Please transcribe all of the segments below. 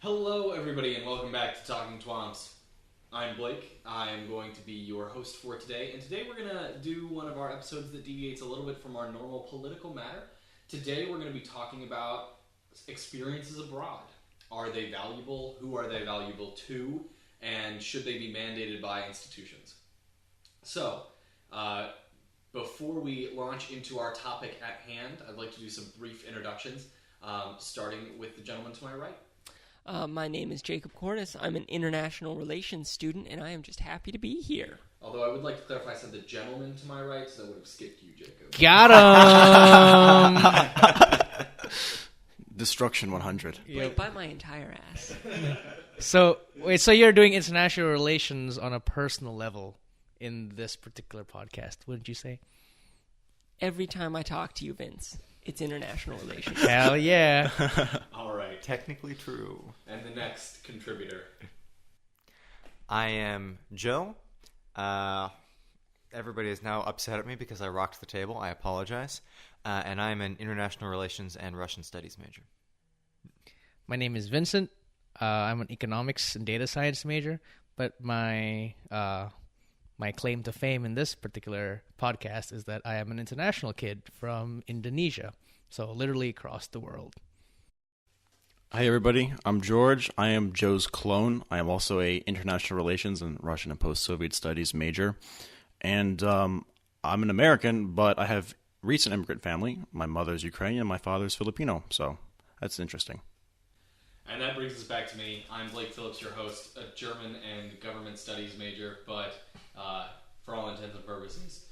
Hello, everybody, and welcome back to Talking TWAMPs. I'm Blake. I'm going to be your host for today, and today we're going to do one of our episodes that deviates a little bit from our normal political matter. Today we're going to be talking about experiences abroad. Are they valuable? Who are they valuable to? And should they be mandated by institutions? So, before we launch into our topic at hand, I'd like to do some brief introductions, starting with the gentleman to my right. My name is Jakob. I'm an international relations student, and I am just happy to be here. Although I would like to clarify, I said the gentleman to my right, so I would have skipped you, Jacob. Got him! Destruction 100. Wait, by my entire ass. So you're doing international relations on a personal level in this particular podcast, wouldn't you say? Every time I talk to you, Vince, it's international relations. Hell yeah. All right. Technically true. And the next contributor. I am Joe. Everybody is now upset at me because I rocked the table. I apologize. And I'm an international relations and Russian studies major. My name is Vincent. I'm an economics and data science major, but my claim to fame in this particular podcast is that I am an international kid from Indonesia, so literally across the world. Hi, everybody. I'm George. I am Joe's clone. I am also a international relations and Russian and post-Soviet studies major. And I'm an American, but I have recent immigrant family. My mother's Ukrainian and my father's Filipino, so that's interesting. And that brings us back to me. I'm Blake Phillips, your host, a German and government studies major, but for all intents and purposes,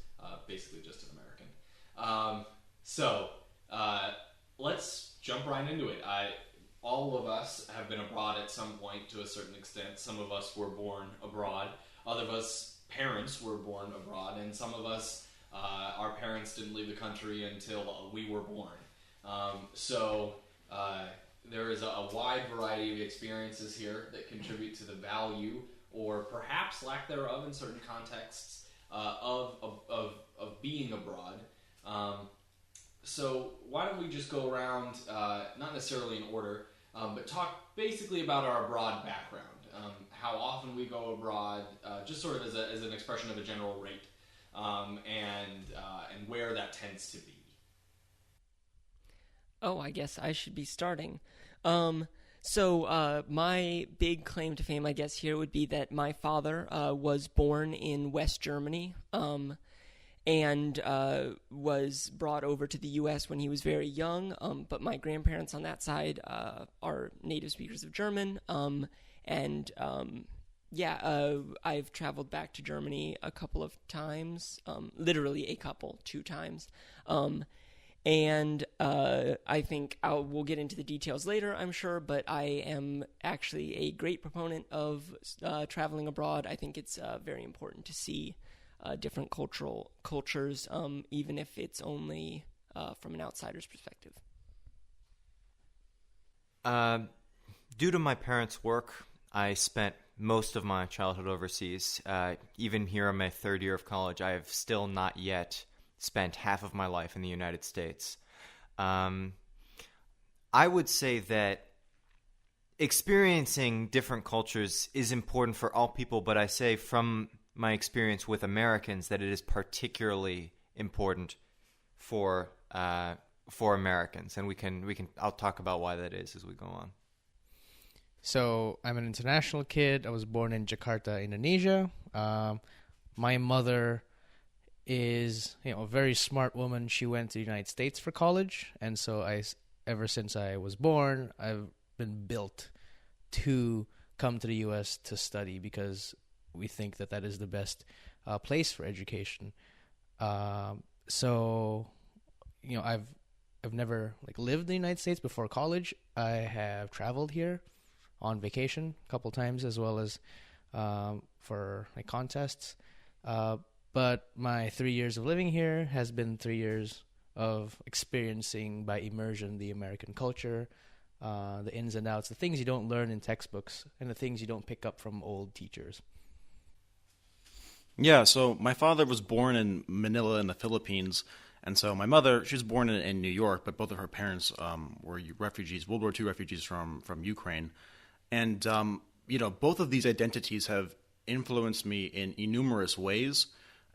basically just an American. So let's jump right into it. All of us have been abroad at some point to a certain extent. Some of us were born abroad. Other of us, parents, were born abroad. And some of us, our parents didn't leave the country until we were born. So there is a wide variety of experiences here that contribute to the value or perhaps lack thereof in certain contexts of being abroad. So why don't we just go around, not necessarily in order, but talk basically about our abroad background, how often we go abroad, just sort of as an expression of a general rate, and where that tends to be. Oh, I guess I should be starting. So my big claim to fame, I guess, here would be that my father was born in West Germany, and was brought over to the U.S. when he was very young, but my grandparents on that side are native speakers of German, I've traveled back to Germany a couple of times, literally a couple, 2 times, and I think we'll get into the details later, I'm sure, but I am actually a great proponent of traveling abroad. I think it's very important to see different cultures, even if it's only from an outsider's perspective. Due to my parents' work, I spent most of my childhood overseas. Even here in my 3rd year of college, I have still not yet spent half of my life in the United States. I would say that experiencing different cultures is important for all people, but I say from my experience with Americans that it is particularly important for Americans, and I'll talk about why that is as we go on. So I'm an international kid. I was born in Jakarta, Indonesia. My mother is a very smart woman. She went to the United States for college, and so ever since I was born, I've been built to come to the U.S. to study because we think that is the best place for education. So I've never lived in the United States before college. I have traveled here on vacation a couple times, as well as for contests. But my 3 years of living here has been 3 years of experiencing by immersion the American culture, the ins and outs, the things you don't learn in textbooks, and the things you don't pick up from old teachers. Yeah, so my father was born in Manila in the Philippines, and so my mother, she was born in New York, but both of her parents were refugees, World War II refugees from Ukraine. And both of these identities have influenced me in numerous ways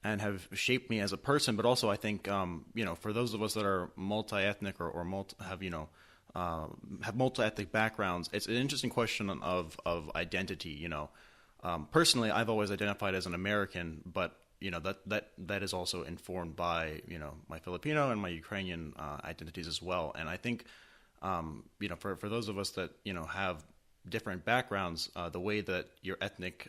and have shaped me as a person. But also, I think for those of us that are multi-ethnic or have multi-ethnic backgrounds, it's an interesting question of identity. Personally, I've always identified as an American, but that is also informed by my Filipino and my Ukrainian identities as well. And I think for those of us that have different backgrounds, the way that your ethnic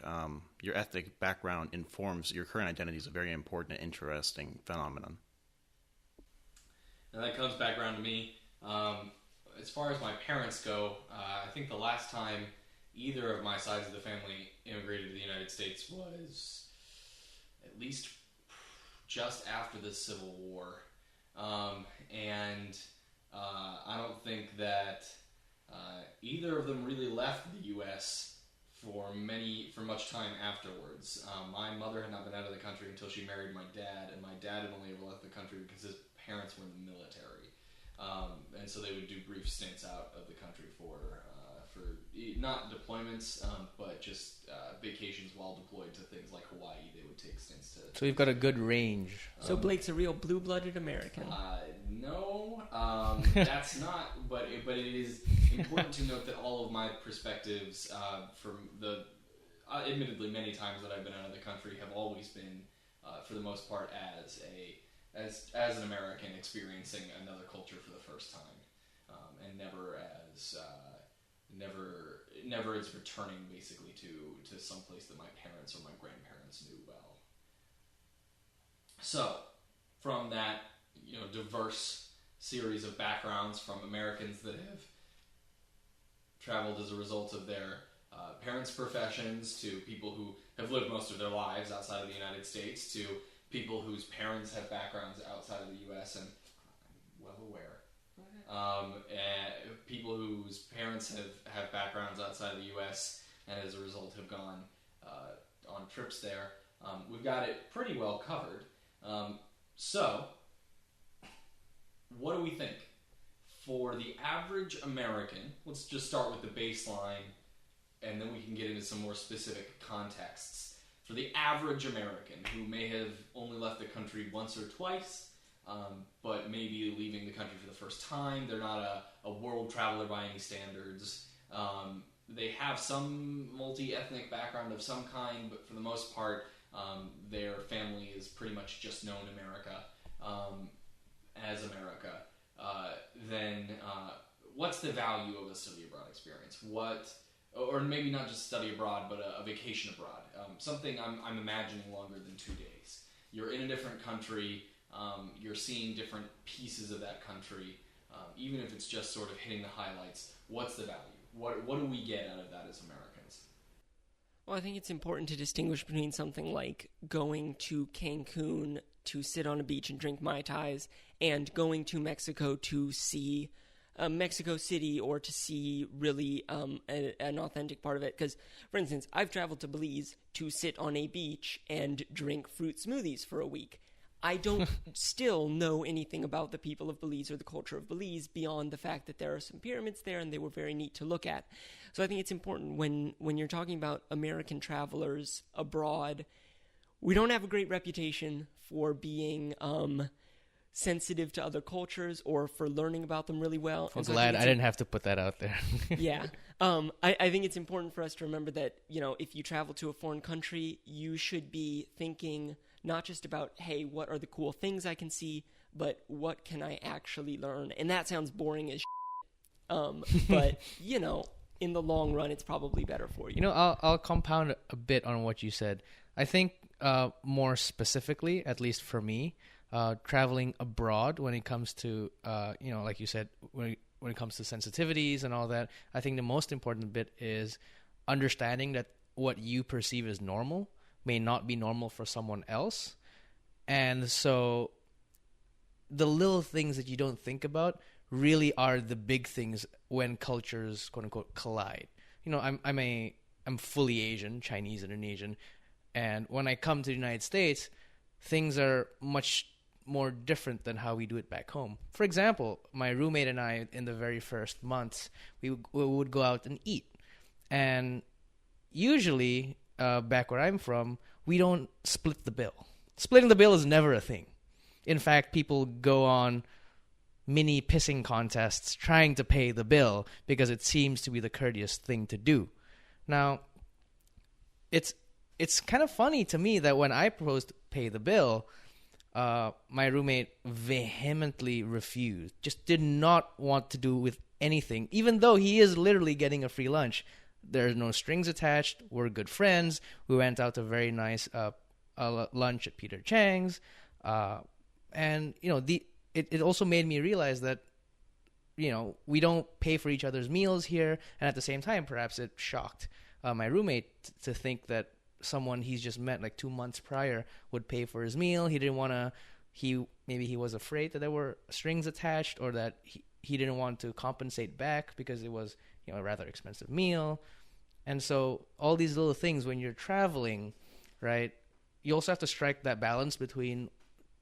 background informs your current identity is a very important and interesting phenomenon. And that comes back around to me. As far as my parents go, I think the last time either of my sides of the family immigrated to the United States was at least just after the Civil War. And I don't think that either of them really left the U.S. for much time afterwards. My mother had not been out of the country until she married my dad, and my dad had only ever left the country because his parents were in the military. And so they would do brief stints out of the country for not deployments, but just vacations while deployed to things like Hawaii. They would take stints to. So you've got a good range. So Blake's a real blue-blooded American. No, that's not. But it is important to note that all of my perspectives from the admittedly many times that I've been out of the country have always been, for the most part, as an American experiencing another culture for the first time, and never as returning basically to some place that my parents or my grandparents knew well. So, from that diverse series of backgrounds, from Americans that have traveled as a result of their parents' professions, to people who have lived most of their lives outside of the United States, to people whose parents have backgrounds outside of the U.S., and I'm well aware. People whose parents have backgrounds outside of the U.S. and as a result have gone on trips there. We've got it pretty well covered. So, what do we think? For the average American, let's just start with the baseline, and then we can get into some more specific contexts. For the average American who may have only left the country once or twice, but maybe leaving the country for the first time, they're not a world traveler by any standards. They have some multi-ethnic background of some kind, but for the most part, their family is pretty much just known America as America. Then what's the value of a study abroad experience? Or maybe not just study abroad, but a vacation abroad. Something I'm imagining longer than 2 days. You're in a different country. You're seeing different pieces of that country. Even if it's just sort of hitting the highlights, what's the value? What do we get out of that as Americans? Well, I think it's important to distinguish between something like going to Cancun to sit on a beach and drink Mai Tais and going to Mexico to see Mexico City or to see really an authentic part of it. Because, for instance, I've traveled to Belize to sit on a beach and drink fruit smoothies for a week. I don't still know anything about the people of Belize or the culture of Belize beyond the fact that there are some pyramids there and they were very neat to look at. So I think it's important when you're talking about American travelers abroad, we don't have a great reputation for being sensitive to other cultures or for learning about them really well. I'm glad I didn't have to put that out there. Yeah. I think it's important for us to remember that, if you travel to a foreign country, you should be thinking not just about, hey, what are the cool things I can see, but what can I actually learn? And that sounds boring as shit. But, in the long run, it's probably better for you. I'll compound a bit on what you said. I think more specifically, at least for me, traveling abroad when it comes to, like you said, when it comes to sensitivities and all that, I think the most important bit is understanding that what you perceive as normal may not be normal for someone else. And so the little things that you don't think about really are the big things when cultures, quote unquote, collide. I'm fully Asian, Chinese, Indonesian. And when I come to the United States, things are much more different than how we do it back home. For example, my roommate and I, in the very first months, we would go out and eat. And usually, back where I'm from, we don't split the bill. Splitting the bill is never a thing. In fact, people go on mini pissing contests trying to pay the bill because it seems to be the courteous thing to do. Now, it's kind of funny to me that when I proposed to pay the bill, my roommate vehemently refused, just did not want to do with anything, even though he is literally getting a free lunch. There's no strings attached. We're good friends. We went out to a very nice lunch at Peter Chang's. And, it also made me realize that, we don't pay for each other's meals here. And at the same time, perhaps it shocked my roommate to think that someone he's just met like 2 months prior would pay for his meal. He didn't want to, maybe he was afraid that there were strings attached, or that he didn't want to compensate back because it was, a rather expensive meal. And so all these little things when you're traveling, right, you also have to strike that balance between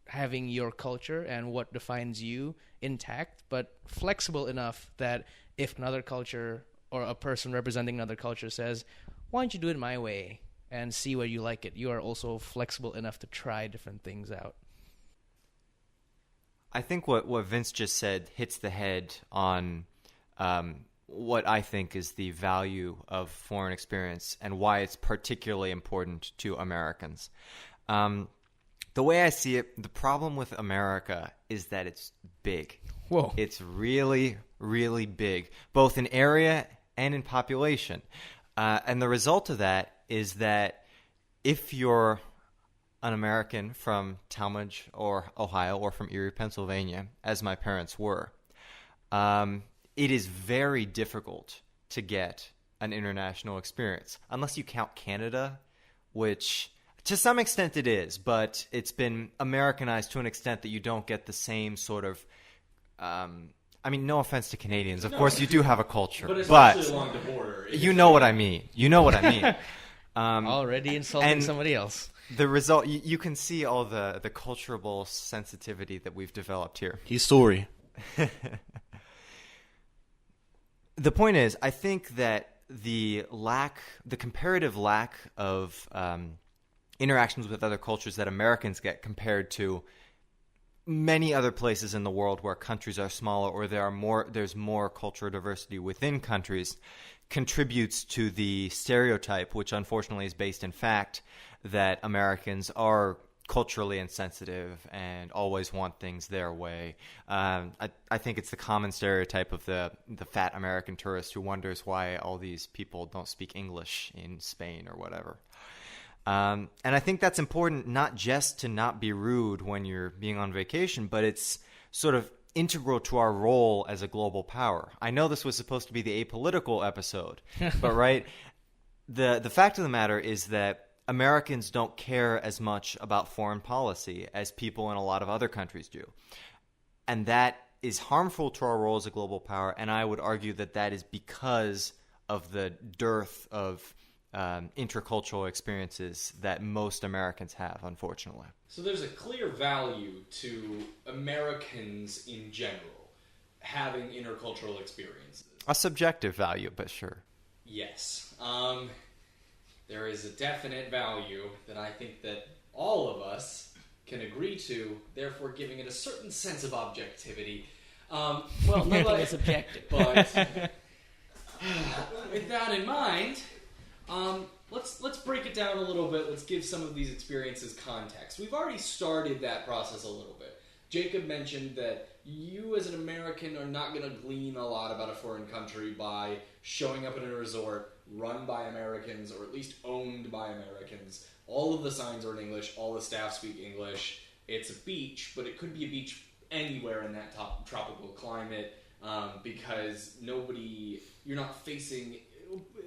having your culture and what defines you intact, but flexible enough that if another culture or a person representing another culture says, why don't you do it my way and see where you like it, you are also flexible enough to try different things out. I think what Vince just said hits the head on what I think is the value of foreign experience and why it's particularly important to Americans. The way I see it, the problem with America is that it's big. Whoa. It's really, really big, both in area and in population. And the result of that is that if you're an American from Talmadge or Ohio or from Erie, Pennsylvania, as my parents were, it is very difficult to get an international experience, unless you count Canada, which to some extent it is, but it's been Americanized to an extent that you don't get the same sort of no offense to Canadians. Of course, you do have a culture. But especially along the border. You know what I mean. Already insulting somebody else. The result, you can see all the cultural sensitivity that we've developed here. He's sorry. The point is, I think that the comparative lack of interactions with other cultures that Americans get compared to many other places in the world where countries are smaller or there's more cultural diversity within countries contributes to the stereotype, which unfortunately is based in fact, that Americans are culturally insensitive and always want things their way. I think it's the common stereotype of the fat American tourist who wonders why all these people don't speak English in Spain or whatever. And I think that's important, not just to not be rude when you're being on vacation, but it's sort of integral to our role as a global power. I know this was supposed to be the apolitical episode, but right, the fact of the matter is that Americans don't care as much about foreign policy as people in a lot of other countries do. And that is harmful to our role as a global power, and I would argue that that is because of the dearth of intercultural experiences that most Americans have, unfortunately. So there's a clear value to Americans in general having intercultural experiences. A subjective value, but sure. Yes. There is a definite value that I think that all of us can agree to, therefore giving it a certain sense of objectivity. Well, nothing is objective. But with that in mind, let's break it down a little bit. Let's give some of these experiences context. We've already started that process a little bit. Jacob mentioned that you as an American are not going to glean a lot about a foreign country by showing up in a resort run by Americans, or at least owned by Americans. All of the signs are in English, all the staff speak English. It's a beach, but it could be a beach anywhere in that tropical climate, because you're not facing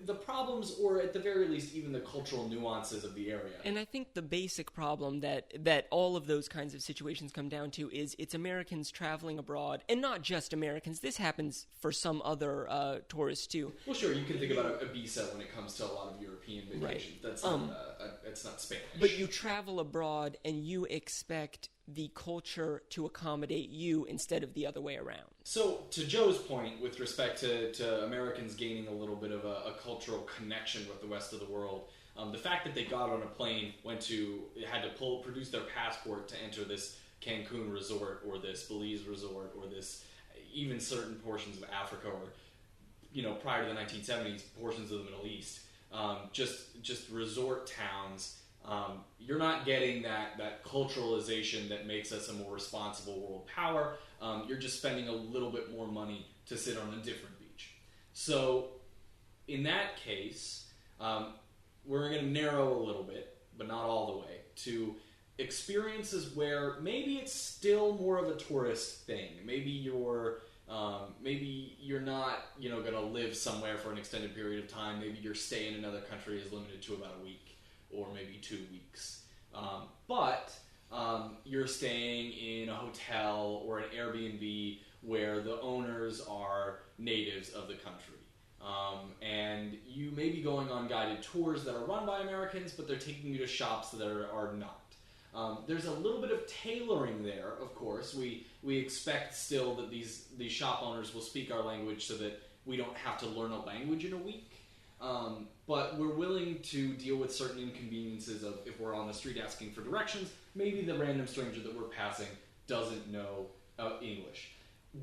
the problems, or at the very least, even the cultural nuances of the area. And I think the basic problem that all of those kinds of situations come down to is it's Americans traveling abroad, and not just Americans. This happens for some other tourists too. Well, sure, you can think about Ibiza when it comes to a lot of European vacations. Right. That's not Spanish. But you travel abroad and you expect the culture to accommodate you instead of the other way around. So, to Joe's point, with respect to Americans gaining a little bit of a cultural connection with the rest of the world, the fact that they got on a plane, had to produce their passport to enter this Cancun resort or this Belize resort or this, even certain portions of Africa or, prior to the 1970s, portions of the Middle East, just resort towns. You're not getting that culturalization that makes us a more responsible world power. You're just spending a little bit more money to sit on a different beach. So, in that case, we're going to narrow a little bit, but not all the way, to experiences where maybe it's still more of a tourist thing. Maybe you're not, going to live somewhere for an extended period of time. Maybe your stay in another country is limited to about a week or maybe 2 weeks. But you're staying in a hotel or an Airbnb where the owners are natives of the country. And you may be going on guided tours that are run by Americans, but they're taking you to shops that are not. There's a little bit of tailoring there, of course. We expect still that these shop owners will speak our language so that we don't have to learn a language in a week. But we're willing to deal with certain inconveniences of if we're on the street asking for directions, maybe the random stranger that we're passing doesn't know English.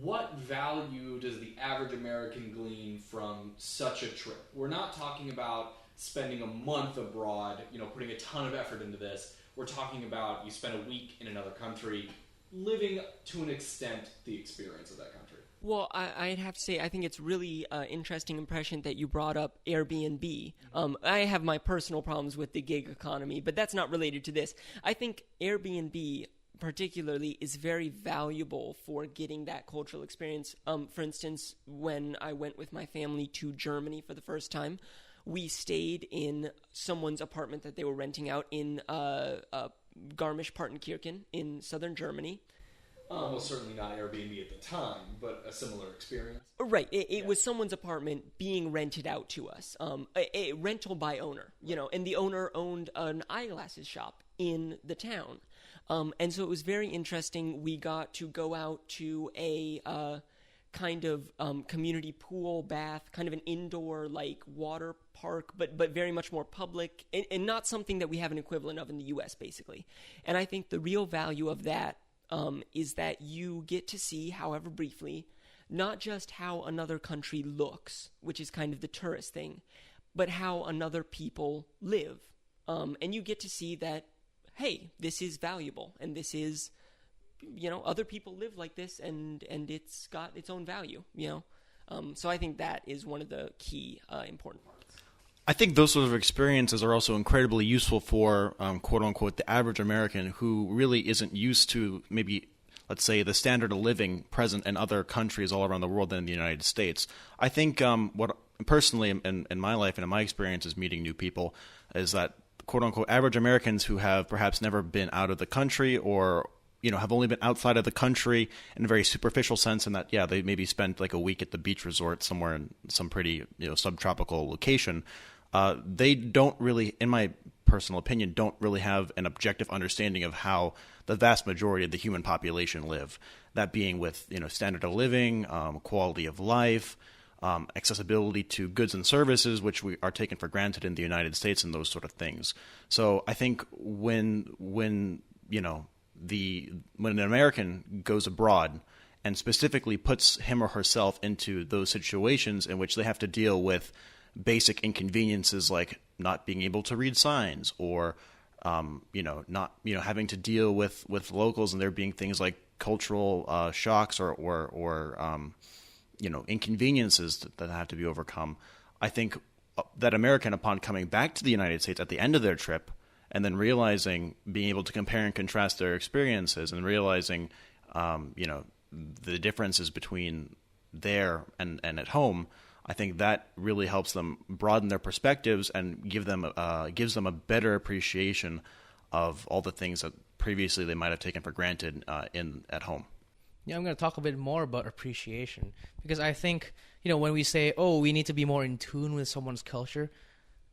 What value does the average American glean from such a trip? We're not talking about spending a month abroad, putting a ton of effort into this. We're talking about you spend a week in another country, living to an extent the experience of that country. Well, I'd have to say I think it's really interesting impression that you brought up Airbnb. I have my personal problems with the gig economy, but that's not related to this. I think Airbnb particularly is very valuable for getting that cultural experience. For instance, when I went with my family to Germany for the first time, we stayed in someone's apartment that they were renting out in Garmisch-Partenkirchen in southern Germany. Almost certainly not Airbnb at the time, but a similar experience. Right. It was someone's apartment being rented out to us. A rental by owner, and the owner owned an eyeglasses shop in the town. And so it was very interesting. We got to go out to a kind of community pool, bath, kind of an indoor water park, but very much more public and not something that we have an equivalent of in the U.S. basically. And I think the real value of that is that you get to see, however briefly, not just how another country looks, which is kind of the tourist thing, but how another people live. And you get to see that, hey, this is valuable, and this is, other people live like this, and it's got its own value, So I think that is one of the key important parts. I think those sort of experiences are also incredibly useful for, quote unquote, the average American who really isn't used to maybe, let's say, the standard of living present in other countries all around the world than in the United States. I think what personally in my life and in my experiences meeting new people is that, quote unquote, average Americans who have perhaps never been out of the country or have only been outside of the country in a very superficial sense, and that, they maybe spent like a week at the beach resort somewhere in some pretty, subtropical location. They don't really, in my personal opinion, don't really have an objective understanding of how the vast majority of the human population live. That being with, standard of living, quality of life, accessibility to goods and services, which we are taken for granted in the United States, and those sort of things. So I think when an American goes abroad and specifically puts him or herself into those situations in which they have to deal with basic inconveniences like not being able to read signs or not having to deal with locals, and there being things like cultural shocks or inconveniences that have to be overcome. I think that American, upon coming back to the United States at the end of their trip and then realizing, being able to compare and contrast their experiences and realizing the differences between there and at home, I think that really helps them broaden their perspectives and gives them a better appreciation of all the things that previously they might have taken for granted at home. Yeah, I'm going to talk a bit more about appreciation because I think, when we say, we need to be more in tune with someone's culture,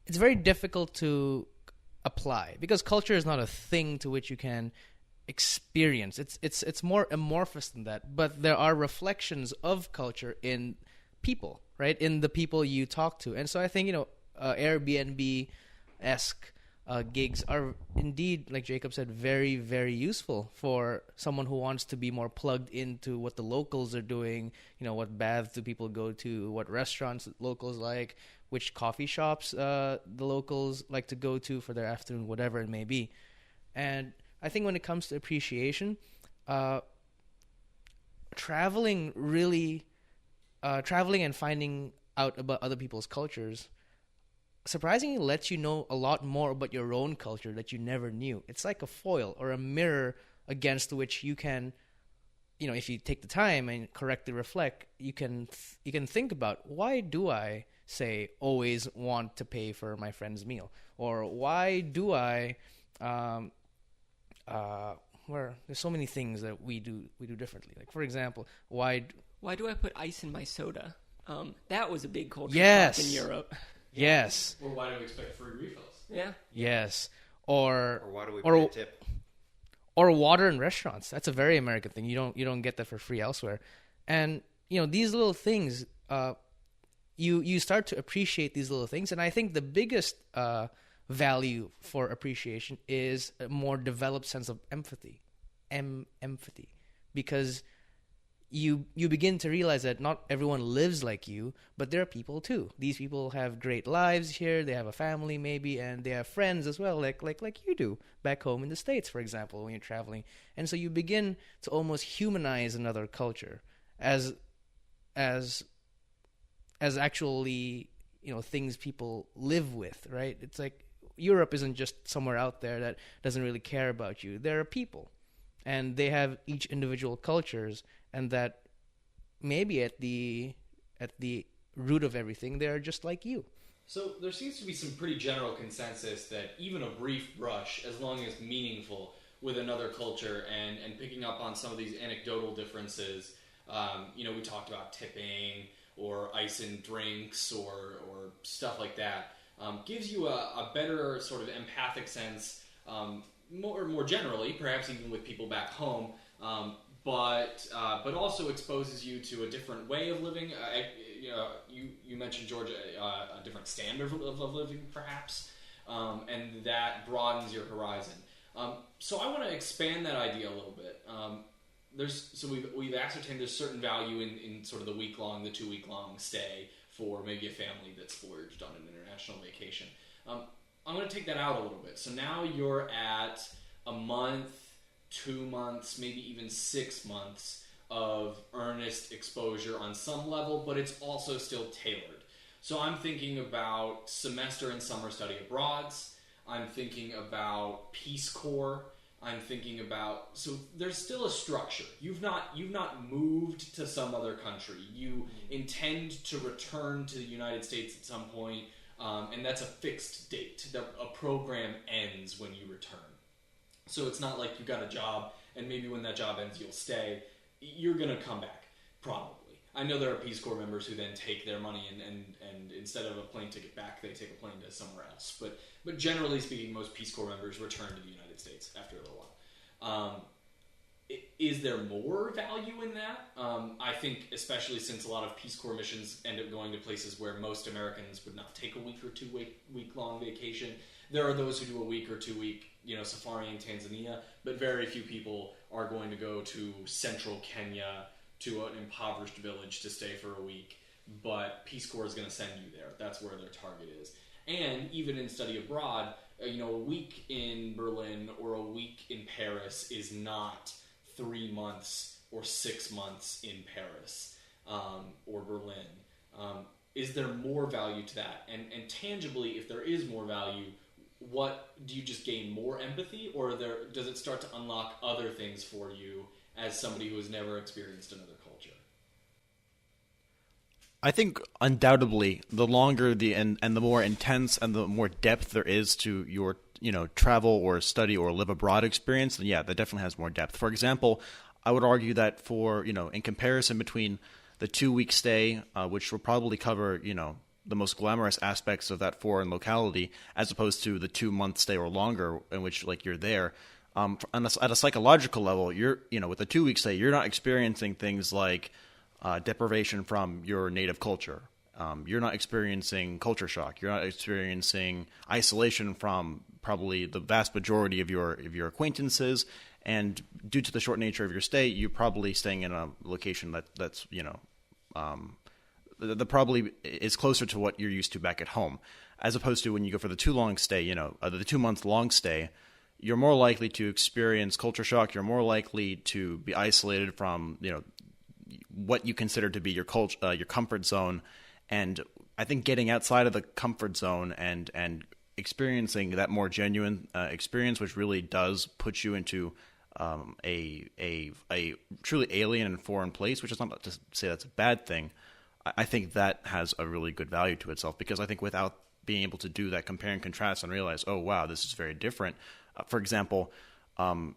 it's very difficult to apply because culture is not a thing to which you can experience. It's more amorphous than that, but there are reflections of culture in people, right? In the people you talk to. And so I think, Airbnb-esque gigs are indeed, like Jacob said, very, very useful for someone who wants to be more plugged into what the locals are doing, what baths do people go to, what restaurants locals like, which coffee shops the locals like to go to for their afternoon, whatever it may be. And I think when it comes to appreciation, traveling and finding out about other people's cultures surprisingly lets you know a lot more about your own culture that you never knew. It's like a foil or a mirror against which you can, if you take the time and correctly reflect, you can think about, why do I say always want to pay for my friend's meal, or why do I where there's so many things that we do differently. Like, for example, why do I put ice in my soda? That was a big culture yes. shock in Europe. Yes. Or why do we expect free refills? Yeah. Yes. Or why do we pay a tip? Or water in restaurants. That's a very American thing. You don't get that for free elsewhere. And these little things, you start to appreciate these little things. And I think the biggest value for appreciation is a more developed sense of empathy. Empathy. Because you begin to realize that not everyone lives like you, but there are people too. These people have great lives here. They have a family maybe, and they have friends as well, like you do back home in the States, for example, when you're traveling. And so you begin to almost humanize another culture as actually things people live with, right? It's like Europe isn't just somewhere out there that doesn't really care about you. There are people, and they have each individual cultures, and that maybe at the root of everything, they're just like you. So there seems to be some pretty general consensus that even a brief brush, as long as meaningful with another culture and picking up on some of these anecdotal differences, we talked about tipping or ice in drinks or stuff like that, gives you a better sort of empathic sense, more generally, perhaps even with people back home, but also exposes you to a different way of living. You mentioned, George, a different standard of living, perhaps, and that broadens your horizon. So I want to expand that idea a little bit. We've ascertained there's certain value in sort of the 2-week-long stay for maybe a family that splurged on an international vacation. I'm going to take that out a little bit. So now you're at a month, 2 months, maybe even 6 months of earnest exposure on some level, but it's also still tailored. So I'm thinking about semester and summer study abroads. I'm thinking about Peace Corps. I'm thinking about, so there's still a structure. You've not moved to some other country. You intend to return to the United States at some point, and that's a fixed date. A program ends when you return. So it's not like you got a job, and maybe when that job ends, you'll stay. You're going to come back, probably. I know there are Peace Corps members who then take their money and instead of a plane ticket back, they take a plane to somewhere else. But generally speaking, most Peace Corps members return to the United States after a little while. Is there more value in that? I think, especially since a lot of Peace Corps missions end up going to places where most Americans would not take a week or 2 week long vacation. There are those who do a week or 2 week, safari in Tanzania, but very few people are going to go to central Kenya to an impoverished village to stay for a week. But Peace Corps is going to send you there. That's where their target is. And even in study abroad, a week in Berlin or a week in Paris is not 3 months or 6 months in Paris or Berlin. Is there more value to that? And tangibly, if there is more value, what do you just gain more empathy, or does it start to unlock other things for you as somebody who has never experienced another culture? I think undoubtedly the longer and the more intense and the more depth there is to your travel or study or live abroad experience, then yeah, that definitely has more depth. For example, I would argue that for in comparison between the 2 week stay, which will probably cover the most glamorous aspects of that foreign locality, as opposed to the 2 month stay or longer in which you're there, At a psychological level, with a 2 week stay, you're not experiencing things like deprivation from your native culture. You're not experiencing culture shock. You're not experiencing isolation from probably the vast majority of your acquaintances. And due to the short nature of your stay, you're probably staying in a location that's that probably is closer to what you're used to back at home, as opposed to when you go for the the 2 month long stay. You're more likely to experience culture shock. You're more likely to be isolated from what you consider to be your comfort zone. And I think getting outside of the comfort zone and experiencing that more genuine experience, which really does put you into a truly alien and foreign place, which is not to say that's a bad thing. I think that has a really good value to itself, because I think without being able to do that compare and contrast and realize, oh wow, this is very different. For example, when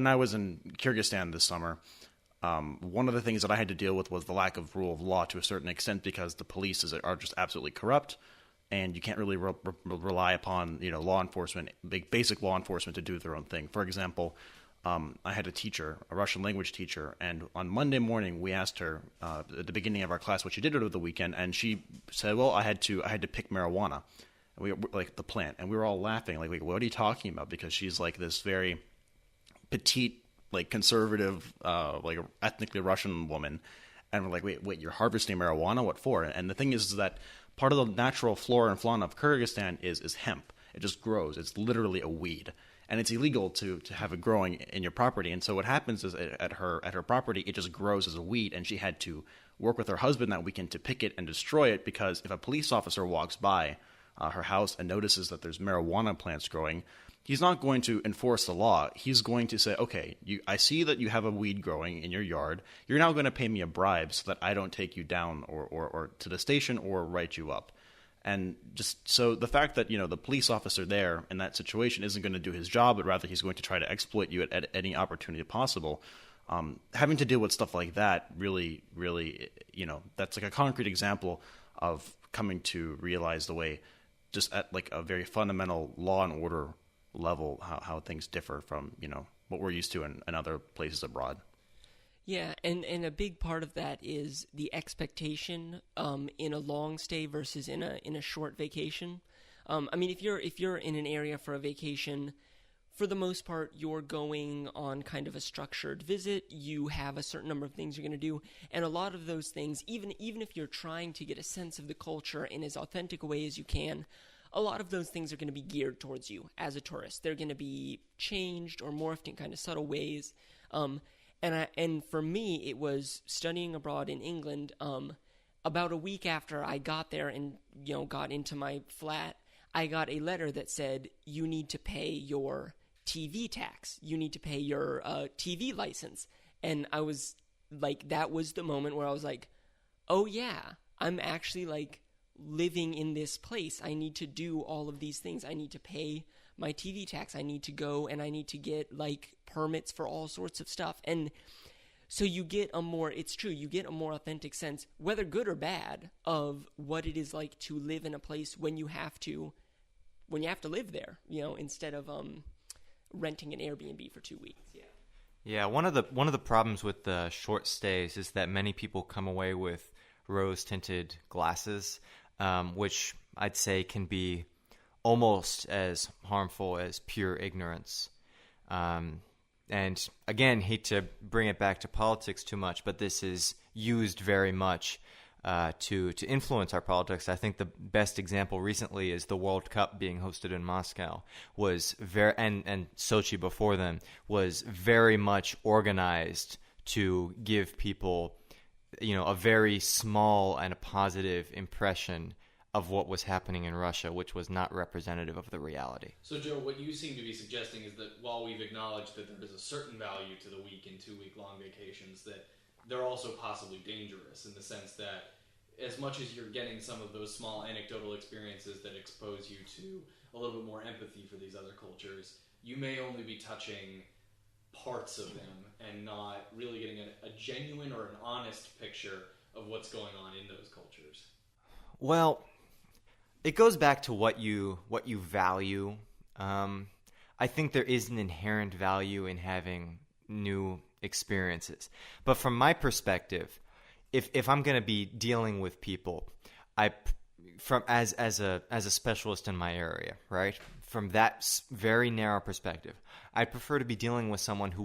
I was in Kyrgyzstan this summer, one of the things that I had to deal with was the lack of rule of law to a certain extent, because the police are just absolutely corrupt, and you can't really rely upon law enforcement, basic law enforcement, to do their own thing. For example, I had a Russian language teacher, and on Monday morning we asked her at the beginning of our class what she did over the weekend, and she said, "Well, I had to pick marijuana." We like the plant, and we were all laughing, like, "Wait, what are you talking about?" Because she's like this very petite, like conservative, like ethnically Russian woman, and we're like, wait, you're harvesting marijuana? What for? And the thing is that part of the natural flora and fauna of Kyrgyzstan is hemp. It just grows. It's literally a weed, and it's illegal to have it growing in your property. And so what happens is at her property, it just grows as a weed, and she had to work with her husband that weekend to pick it and destroy it, because if a police officer walks by her house and notices that there's marijuana plants growing, he's not going to enforce the law. He's going to say, okay, I see that you have a weed growing in your yard. You're now going to pay me a bribe so that I don't take you down or to the station or write you up. And just so the fact that, the police officer there in that situation isn't going to do his job, but rather he's going to try to exploit you at any opportunity possible. Having to deal with stuff like that really, really, that's like a concrete example of coming to realize the way, just at like a very fundamental law and order level, how things differ from what we're used to in other places abroad. Yeah, and a big part of that is the expectation in a long stay versus in a short vacation. I mean, if you're in an area for a vacation, for the most part, you're going on kind of a structured visit. You have a certain number of things you're going to do, and a lot of those things, even if you're trying to get a sense of the culture in as authentic a way as you can, a lot of those things are going to be geared towards you as a tourist. They're going to be changed or morphed in kind of subtle ways. And for me, it was studying abroad in England. About a week after I got there and got into my flat, I got a letter that said, you need to pay your TV tax. You need to pay your TV license. And I was like, that was the moment where I was like, oh yeah, I'm actually like living in this place. I need to do all of these things. I need to pay my TV tax. I need to go and I need to get like permits for all sorts of stuff. And so you get you get a more authentic sense, whether good or bad, of what it is like to live in a place when you have to live there, instead of renting an Airbnb for 2 weeks. Yeah, one of the problems with the short stays is that many people come away with rose-tinted glasses, which I'd say can be almost as harmful as pure ignorance. And again, hate to bring it back to politics too much, but this is used very much to influence our politics. I think the best example recently is the World Cup being hosted in Moscow and Sochi before them was very much organized to give people, a very small and a positive impression of what was happening in Russia, which was not representative of the reality. So, Joe, what you seem to be suggesting is that while we've acknowledged that there is a certain value to the week and 2 week long vacations, that they're also possibly dangerous in the sense that as much as you're getting some of those small anecdotal experiences that expose you to a little bit more empathy for these other cultures, you may only be touching parts of them and not really getting a genuine or an honest picture of what's going on in those cultures. Well, it goes back to what you value. I think there is an inherent value in having new experiences. But from my perspective, if I'm going to be dealing with people, as a specialist in my area, right? From that very narrow perspective, I prefer to be dealing with someone who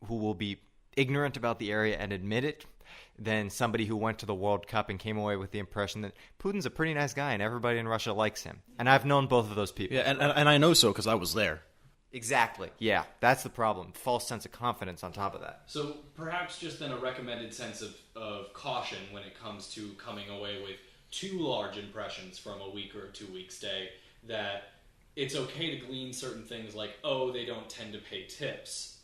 will be ignorant about the area and admit it, than somebody who went to the World Cup and came away with the impression that Putin's a pretty nice guy and everybody in Russia likes him. And I've known both of those people. Yeah, and I know so because I was there. Exactly. Yeah, that's the problem. False sense of confidence on top of that. So perhaps just then a recommended sense of caution when it comes to coming away with too large impressions from a week or 2 week stay, that it's okay to glean certain things like, oh, they don't tend to pay tips,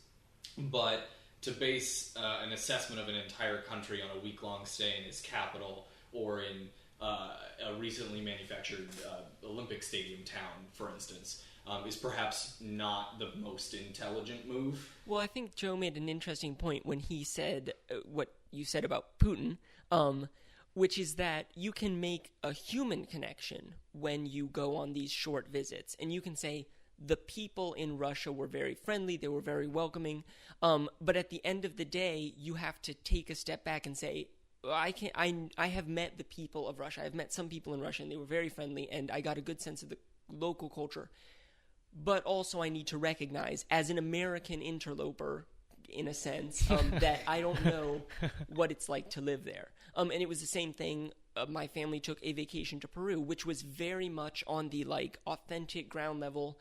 but to base an assessment of an entire country on a week-long stay in its capital or in a recently manufactured Olympic Stadium town, for instance, is perhaps not the most intelligent move. Well, I think Joe made an interesting point when he said what you said about Putin, which is that you can make a human connection when you go on these short visits. And you can say, the people in Russia were very friendly, they were very welcoming, but at the end of the day, you have to take a step back and say, I have met the people of Russia. I've met some people in Russia, and they were very friendly, and I got a good sense of the local culture. But also I need to recognize, as an American interloper, in a sense, that I don't know what it's like to live there. And it was the same thing. My family took a vacation to Peru, which was very much on the authentic ground level.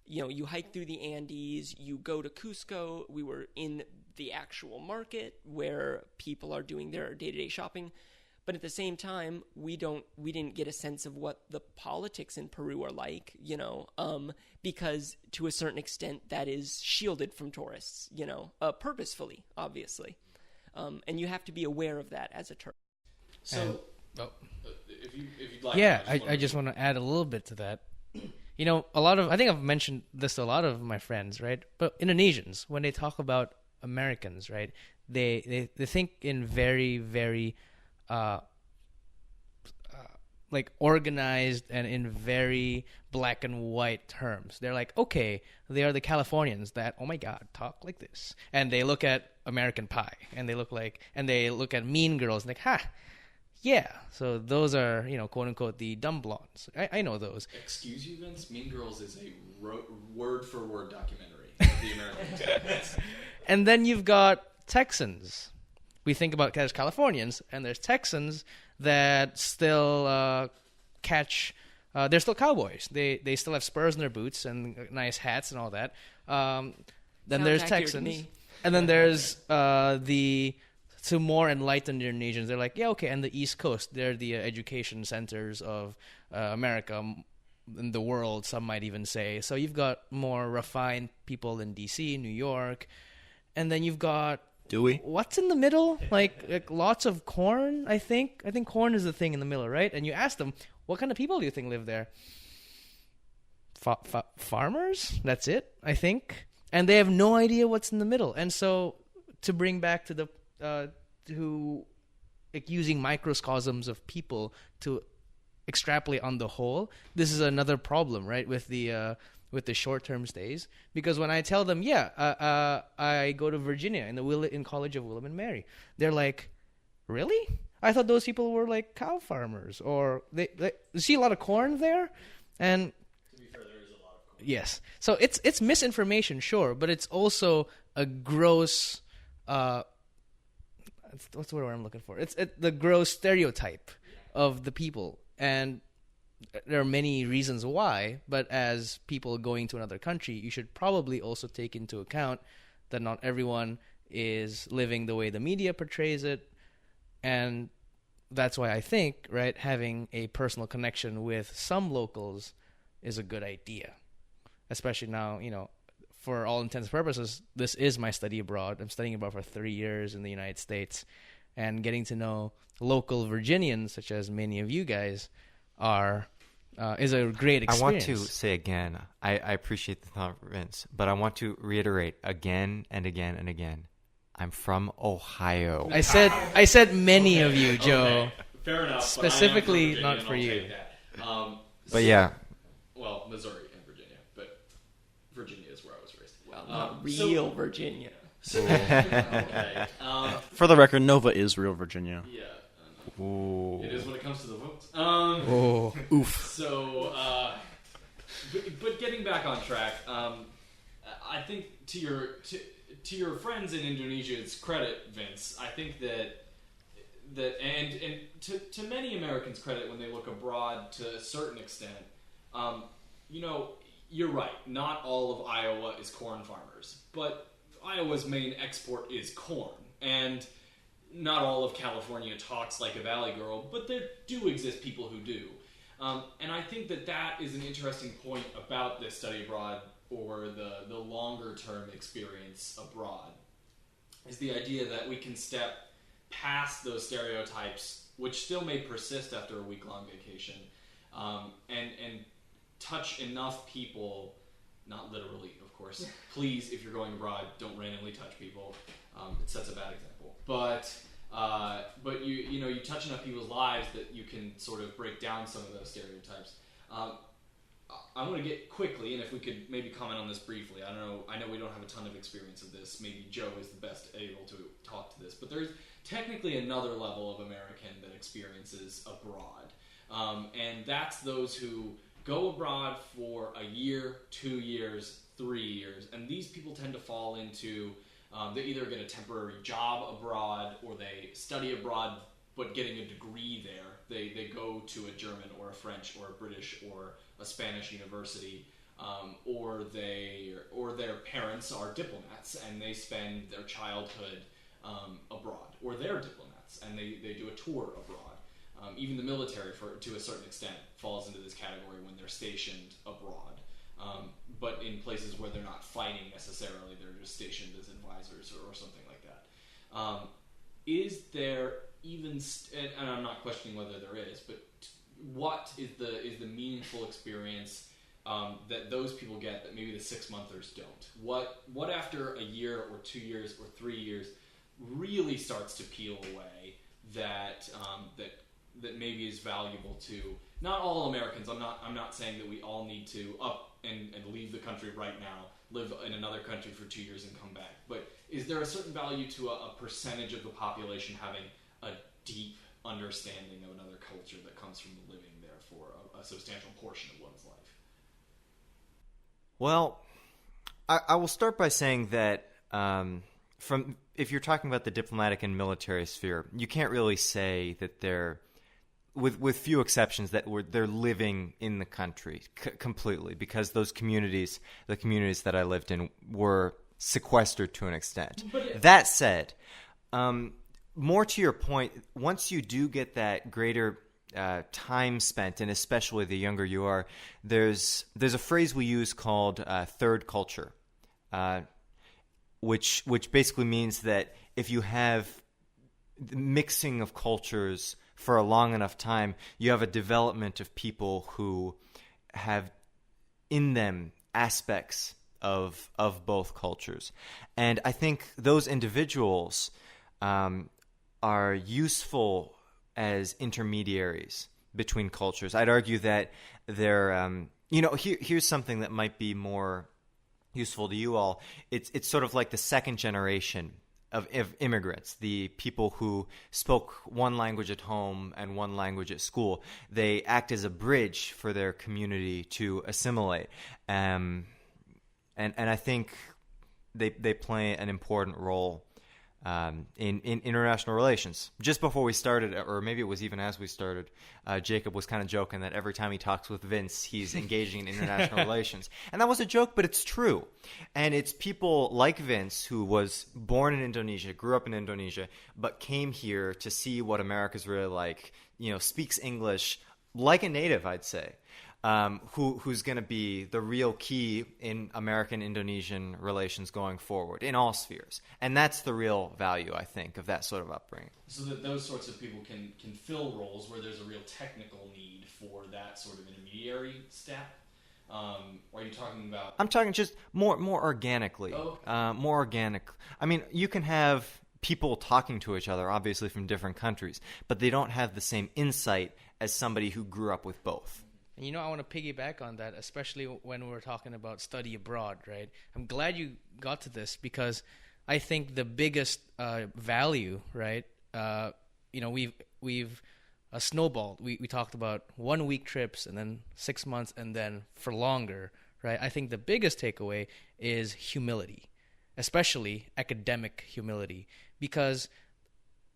You know, you hike through the Andes, you go to Cusco. We were in the actual market where people are doing their day-to-day shopping. But at the same time, we didn't get a sense of what the politics in Peru are like, because to a certain extent that is shielded from tourists, purposefully, obviously. And you have to be aware of that as a tourist. So, if you'd like, yeah, I just want to add a little bit to that. I think I've mentioned this to a lot of my friends, right? But Indonesians, when they talk about Americans, right, they think in very, very organized and in very black and white terms. They're like, okay, they are the Californians that, oh my God, talk like this. And they look at American Pie, and they look at Mean Girls, and like, yeah, so those are, quote unquote, the dumb blondes. I know those. Excuse you, Vince? Mean Girls is a word-for-word documentary of the Americans. And then you've got Texans. We think about there's Californians, and there's Texans that still catch. They're still cowboys. They still have spurs in their boots and nice hats and all that. Then there's Texans, and then there's to more enlightened Indonesians. They're like, yeah, okay, and the East Coast, they're the education centers of America, in the world, some might even say. So you've got more refined people in D.C., New York, and then you've got... Do we? What's in the middle? Like lots of corn, I think. I think corn is the thing in the middle, right? And you ask them, what kind of people do you think live there? Farmers? That's it, I think. And they have no idea what's in the middle. And so to bring back to the... using microcosms of people to extrapolate on the whole, this is another problem, right? With the short-term stays, because when I tell them, I go to Virginia in College of William and Mary, they're like, really? I thought those people were like cow farmers, or they see a lot of corn there, and to be fair, there is a lot of corn. Yes, so it's misinformation, sure, but it's also a gross. What's the word I'm looking for? It's the gross stereotype of the people, and there are many reasons why, but as people going to another country, you should probably also take into account that not everyone is living the way the media portrays it, and that's why I think, right, having a personal connection with some locals is a good idea, especially now, for all intents and purposes, this is my study abroad. I'm studying abroad for 3 years in the United States, and getting to know local Virginians, such as many of you guys are, is a great experience. I want to say again, I appreciate the thought, Vince, but I want to reiterate again and again and again, I'm from Ohio. I said many of you, Joe. Okay. Fair enough. Specifically, not for you. But yeah. Well, Missouri and Virginia, but Virginia is where not real Virginia. Okay. For the record, Nova is real Virginia. Yeah. Ooh. It is when it comes to the votes. Oh. Oof. So, but getting back on track, I think to your friends in Indonesia's credit, Vince, I think that and to many Americans' credit when they look abroad to a certain extent, you're right. Not all of Iowa is corn farmers, but Iowa's main export is corn, and not all of California talks like a valley girl, but there do exist people who do. And I think that is an interesting point about this study abroad, or the longer-term experience abroad, is the idea that we can step past those stereotypes, which still may persist after a week-long vacation, and touch enough people, not literally, of course. Please, if you're going abroad, don't randomly touch people. It sets a bad example. But you touch enough people's lives that you can sort of break down some of those stereotypes. I want to get quickly, and if we could maybe comment on this briefly. I know we don't have a ton of experience of this. Maybe Joe is the best able to talk to this. But there's technically another level of American that experiences abroad. And that's those who go abroad for a year, 2 years, 3 years. And these people tend to fall into, they either get a temporary job abroad or they study abroad but getting a degree there. They go to a German or a French or a British or a Spanish university, or their parents are diplomats and they spend their childhood abroad, or they're diplomats and they do a tour abroad. Even the military, to a certain extent, falls into this category when they're stationed abroad, but in places where they're not fighting necessarily, they're just stationed as advisors or something like that. Is there even, and I'm not questioning whether there is, but what is the meaningful experience that those people get that maybe the 6-monthers don't? What after a year or 2 years or 3 years really starts to peel away that maybe is valuable to not all Americans? I'm not saying that we all need to up and leave the country right now, live in another country for 2 years and come back. But is there a certain value to a percentage of the population having a deep understanding of another culture that comes from living there for a substantial portion of one's life? Well, I will start by saying that if you're talking about the diplomatic and military sphere, you can't really say that they're, with few exceptions, that they're living in the country completely, because those communities, the communities that I lived in, were sequestered to an extent. That said, more to your point, once you do get that greater time spent, and especially the younger you are, there's a phrase we use called third culture, which basically means that if you have the mixing of cultures for a long enough time, you have a development of people who have in them aspects of both cultures. And I think those individuals are useful as intermediaries between cultures. I'd argue that they're, here's something that might be more useful to you all. It's sort of like the second generation of immigrants, the people who spoke one language at home and one language at school. They act as a bridge for their community to assimilate. And I think they play an important role in international relations. Just before we started, or maybe it was even as we started, Jacob was kind of joking that every time he talks with Vince, he's engaging in international relations. And that was a joke, but it's true. And it's people like Vince, who was born in Indonesia, grew up in Indonesia, but came here to see what America's really like, speaks English like a native, I'd say. Who's going to be the real key in American-Indonesian relations going forward in all spheres. And that's the real value, I think, of that sort of upbringing. So that those sorts of people can fill roles where there's a real technical need for that sort of intermediary step? Or are you talking about... I'm talking just more organically. Oh, okay. More organic. I mean, you can have people talking to each other, obviously from different countries, but they don't have the same insight as somebody who grew up with both. And I want to piggyback on that, especially when we're talking about study abroad, right? I'm glad you got to this because I think the biggest value, right? We've snowballed. We talked about 1 week trips and then 6 months and then for longer, right? I think the biggest takeaway is humility, especially academic humility, because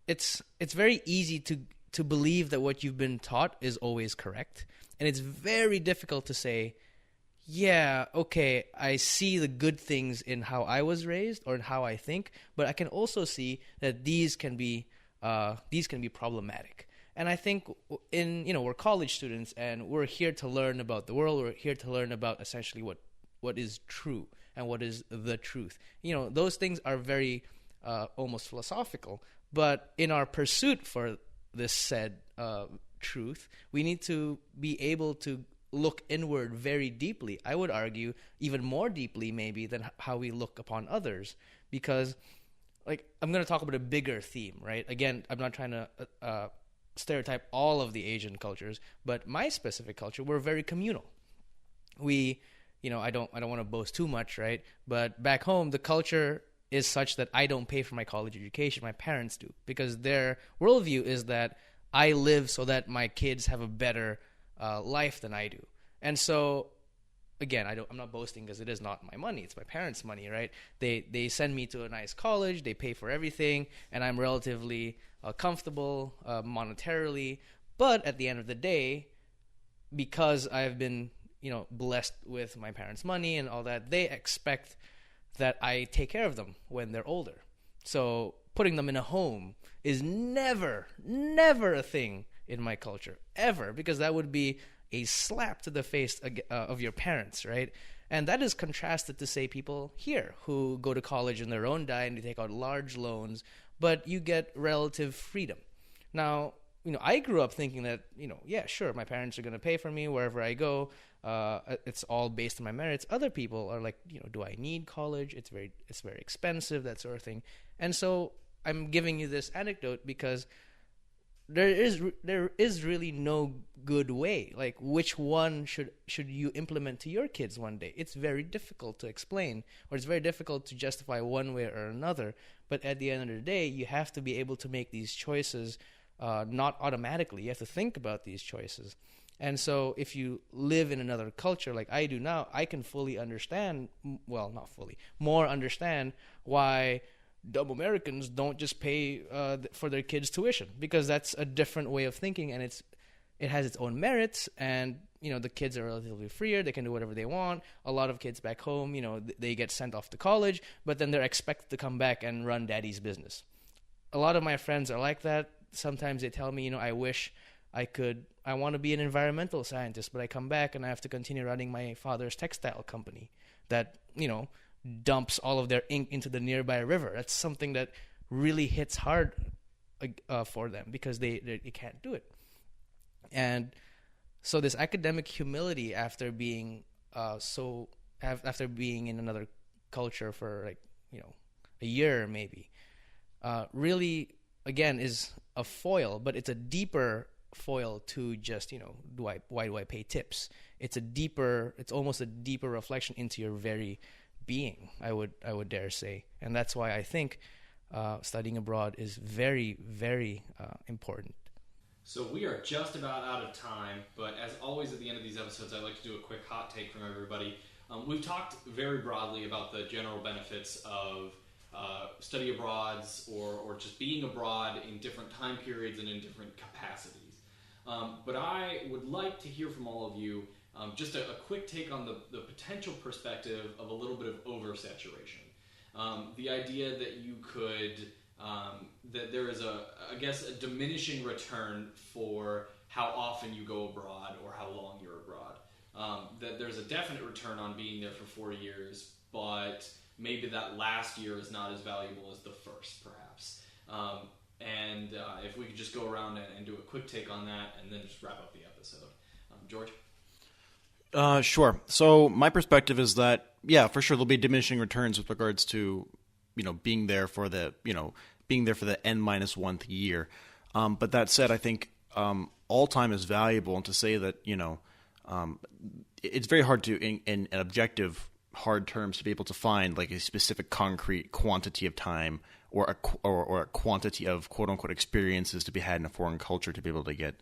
it's very easy to believe that what you've been taught is always correct, and it's very difficult to say, yeah, okay, I see the good things in how I was raised or in how I think, but I can also see that these can be problematic. And I think we're college students and we're here to learn about the world. We're here to learn about essentially what is true and what is the truth. Those things are very almost philosophical. But in our pursuit for this said truth, we need to be able to look inward very deeply. I would argue even more deeply maybe than how we look upon others, because I'm going to talk about a bigger theme, right? Again, I'm not trying to stereotype all of the Asian cultures, but my specific culture, we're very communal. We, I don't want to boast too much, right? But back home, the culture is such that I don't pay for my college education. My parents do, because their worldview is that I live so that my kids have a better life than I do. And so, again, I'm not boasting because it is not my money. It's my parents' money, right? They send me to a nice college. They pay for everything, and I'm relatively comfortable monetarily. But at the end of the day, because I've been, blessed with my parents' money and all that, they expect that I take care of them when they're older. So putting them in a home is never a thing in my culture, ever, because that would be a slap to the face of your parents, right? And that is contrasted to, say, people here who go to college in their own dime and they take out large loans, but you get relative freedom. Now, I grew up thinking that, yeah, sure, my parents are going to pay for me wherever I go. It's all based on my merits. Other people are like, do I need college? It's very expensive, that sort of thing. And so I'm giving you this anecdote because there is really no good way. Like, which one should you implement to your kids one day? It's very difficult to explain, or it's very difficult to justify one way or another. But at the end of the day, you have to be able to make these choices, not automatically. You have to think about these choices. And so if you live in another culture like I do now, I can fully understand, well, not fully, more understand why dumb Americans don't just pay for their kids' tuition, because that's a different way of thinking, and it has its own merits. And the kids are relatively freer; they can do whatever they want. A lot of kids back home, they get sent off to college, but then they're expected to come back and run daddy's business. A lot of my friends are like that. Sometimes they tell me, I wish I want to be an environmental scientist, but I come back and I have to continue running my father's textile company that dumps all of their ink into the nearby river. That's something that really hits hard for them, because they can't do it. And so this academic humility after being after being in another culture for a year maybe, really again is a foil, but it's a deeper foil to just why do I pay tips? It's almost a deeper reflection into your very being, I would dare say. And that's why I think studying abroad is very, very important. So we are just about out of time, but as always at the end of these episodes, I like to do a quick hot take from everybody. We've talked very broadly about the general benefits of study abroads or just being abroad in different time periods and in different capacities. But I would like to hear from all of you just a quick take on the potential perspective of a little bit of oversaturation. The idea that you could, that there is a diminishing return for how often you go abroad or how long you're abroad. That there's a definite return on being there for 4 years, but maybe that last year is not as valuable as the first, perhaps. And if we could just go around and do a quick take on that and then just wrap up the episode. George? Sure. So my perspective is that, yeah, for sure there'll be diminishing returns with regards to, being there for the N-1th year. But that said, I think all time is valuable, and to say that, it's very hard to, in an objective, hard terms, to be able to find like a specific concrete quantity of time or a quantity of quote unquote experiences to be had in a foreign culture to be able to get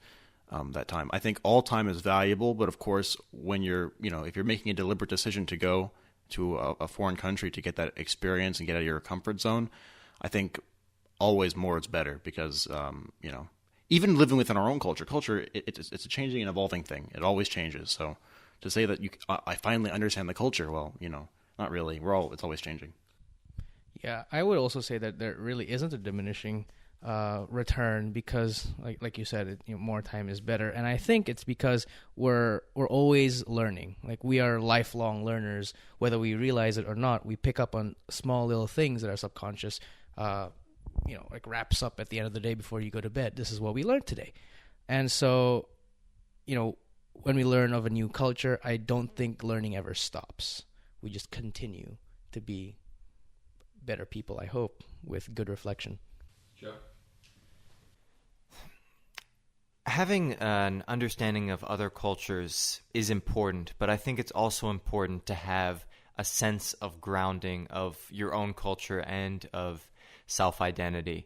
that time. I think all time is valuable, but of course, when if you're making a deliberate decision to go to a foreign country to get that experience and get out of your comfort zone, I think always more is better because, even living within our own culture, it's a changing and evolving thing. It always changes. So to say that I finally understand the culture, well, not really. It's always changing. Yeah, I would also say that there really isn't a diminishing return because, like you said, more time is better. And I think it's because we're always learning. Like, we are lifelong learners, whether we realize it or not. We pick up on small little things that are subconscious. Like wraps up at the end of the day before you go to bed. This is what we learned today. And so, when we learn of a new culture, I don't think learning ever stops. We just continue to be better people, I hope, with good reflection. Sure. Having an understanding of other cultures is important, but I think it's also important to have a sense of grounding of your own culture and of self-identity.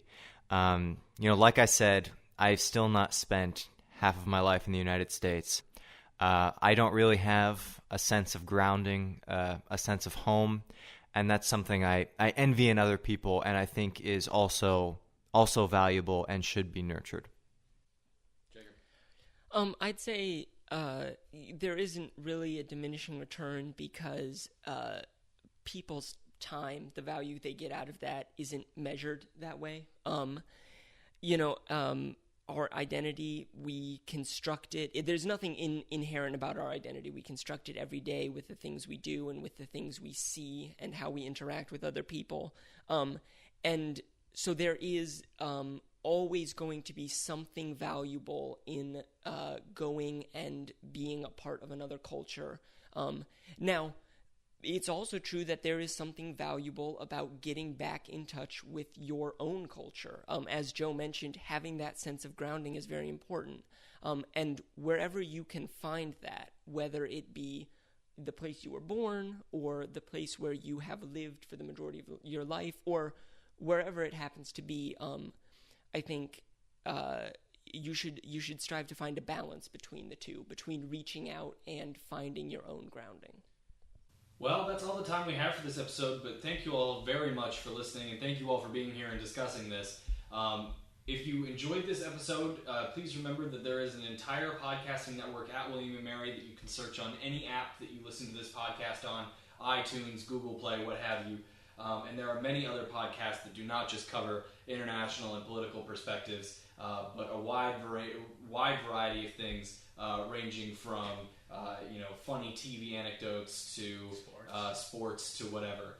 Like I said, I've still not spent half of my life in the United States. I don't really have a sense of grounding, a sense of home, and that's something I envy in other people, and I think is also valuable and should be nurtured. Jacob? I'd say there isn't really a diminishing return because people's time, the value they get out of that, isn't measured that way. Our identity, we construct it. There's nothing inherent about our identity. We construct it every day with the things we do and with the things we see and how we interact with other people. And so there is always going to be something valuable in going and being a part of another culture. Now, it's also true that there is something valuable about getting back in touch with your own culture. As Joe mentioned, having that sense of grounding is very important. And wherever you can find that, whether it be the place you were born or the place where you have lived for the majority of your life or wherever it happens to be, I think you should strive to find a balance between the two, between reaching out and finding your own grounding. Well, that's all the time we have for this episode, but thank you all very much for listening, and thank you all for being here and discussing this. If you enjoyed this episode, please remember that there is an entire podcasting network at William & Mary that you can search on any app that you listen to this podcast on, iTunes, Google Play, what have you. And there are many other podcasts that do not just cover international and political perspectives, but a wide variety of things, ranging from funny TV anecdotes to sports to whatever.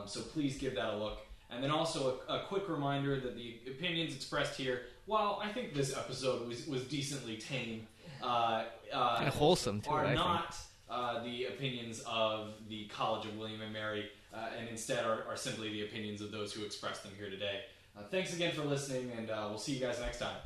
So please give that a look. And then also a quick reminder that the opinions expressed here, while I think this episode was decently tame, and wholesome too, are not the opinions of the College of William & Mary, and instead are simply the opinions of those who expressed them here today. Thanks again for listening, and we'll see you guys next time.